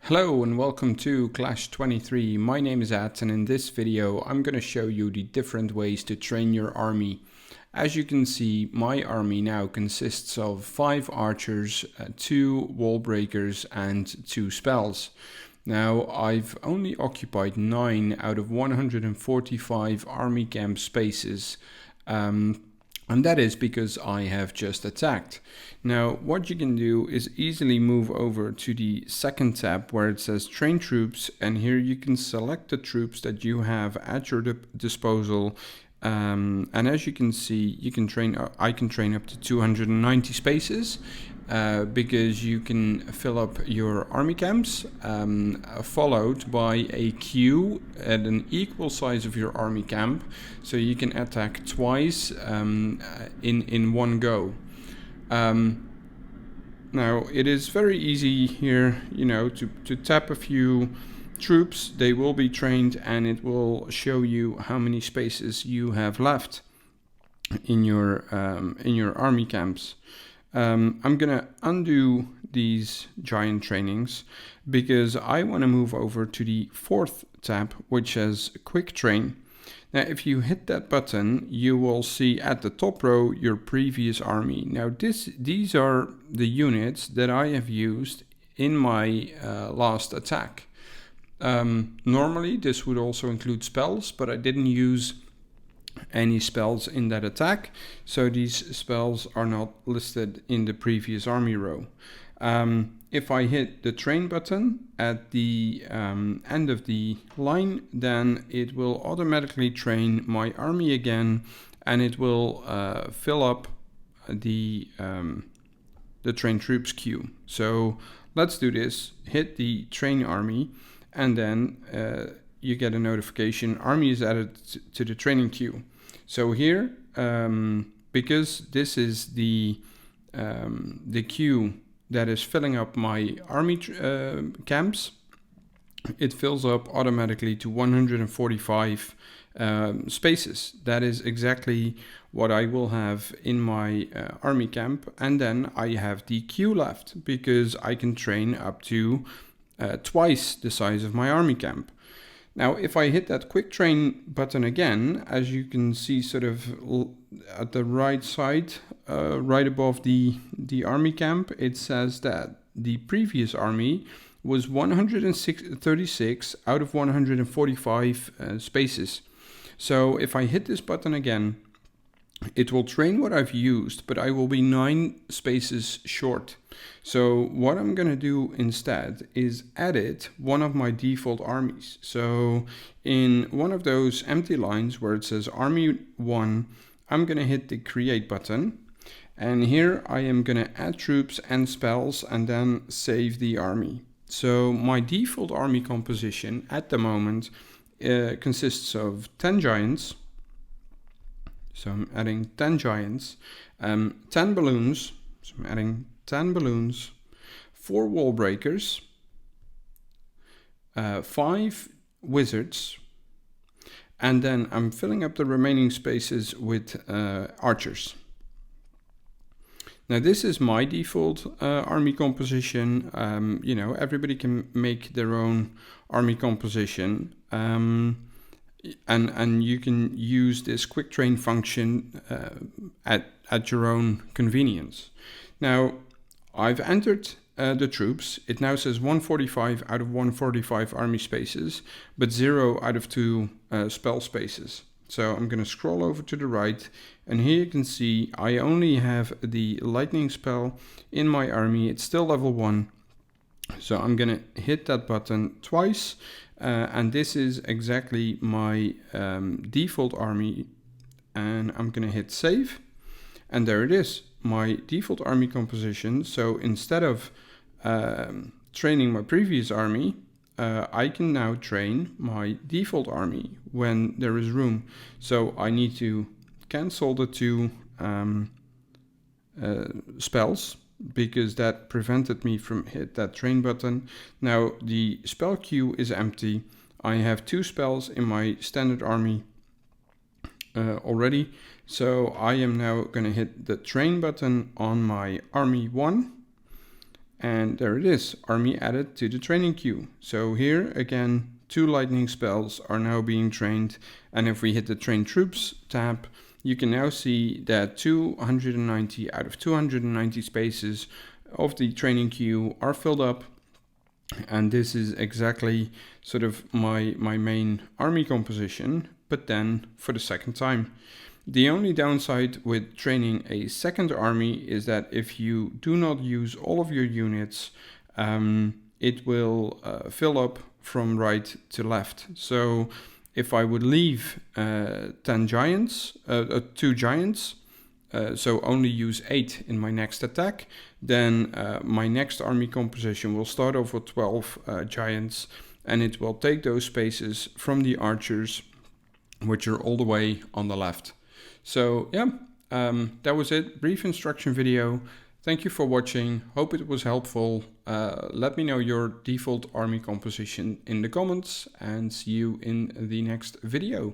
Hello and welcome to Clash'23. My name is At, and in this video I'm going to show you the different ways to train your army. As you can see, my army now consists of 5 archers, 2 wall breakers and 2 spells. Now I've only occupied 9 out of 145 army camp spaces. And that is because I have just attacked. Now what you can do is easily move over to the second tab where it says train troops, and here you can select the troops that you have at your disposal. And as you can see, you can train. I can train up to 290 spaces because you can fill up your army camps, followed by a queue at an equal size of your army camp, so you can attack twice in one go. Now it is very easy here, to tap a few troops. They will be trained, and it will show you how many spaces you have left in your army camps. I'm gonna undo these giant trainings because I want to move over to the fourth tab, which says quick train. Now if you hit that button, you will see at the top row your previous army. Now these are the units that I have used in my last attack. Normally this would also include spells, but I didn't use any spells in that attack, so these spells are not listed in the previous army row. If I hit the train button at the end of the line, then it will automatically train my army again, and it will fill up the train troops queue. So let's do this. Hit the train army, and then you get a notification, army is added to the training queue. So here, because this is the queue that is filling up my army camps, it fills up automatically to 145 spaces. That is exactly what I will have in my army camp, and then I have the queue left because I can train up to twice the size of my army camp. Now, if I hit that quick train button again, as you can see sort of at the right side, right above the army camp, it says that the previous army was 136 out of 145 spaces. So if I hit this button again, it will train what I've used, but I will be 9 spaces short. So what I'm going to do instead is edit one of my default armies. So in one of those empty lines where it says Army 1, I'm going to hit the Create button. And here I am going to add troops and spells and then save the army. So my default army composition at the moment consists of 10 giants. So I'm adding 10 giants, 10 balloons, so I'm adding 10 balloons, 4 wall breakers, 5 wizards, and then I'm filling up the remaining spaces with archers. Now this is my default army composition. Everybody can make their own army composition. And you can use this quick train function at your own convenience. Now I've entered the troops. It now says 145 out of 145 army spaces, but 0 out of 2 spell spaces. So I'm going to scroll over to the right, and here you can see I only have the lightning spell in my army. It's still level 1. So I'm going to hit that button twice. And this is exactly my default army, and I'm gonna hit save, and there it is, my default army composition. So instead of training my previous army, I can now train my default army when there is room. So I need to cancel the 2 spells, because that prevented me from hit that train button. Now the spell queue is empty. I have 2 spells in my standard army already. So I am now going to hit the train button on my army 1, and there it is, army added to the training queue. So here again, 2 lightning spells are now being trained, and if we hit the train troops tab, you can now see that 290 out of 290 spaces of the training queue are filled up. And this is exactly sort of my main army composition, but then for the second time. The only downside with training a second army is that if you do not use all of your units, it will fill up from right to left. So if I would leave 2 giants, so only use 8 in my next attack, then my next army composition will start off with 12 giants, and it will take those spaces from the archers, which are all the way on the left. So yeah, that was it. Brief instruction video. Thank you for watching. Hope it was helpful. Let me know your default army composition in the comments, and see you in the next video.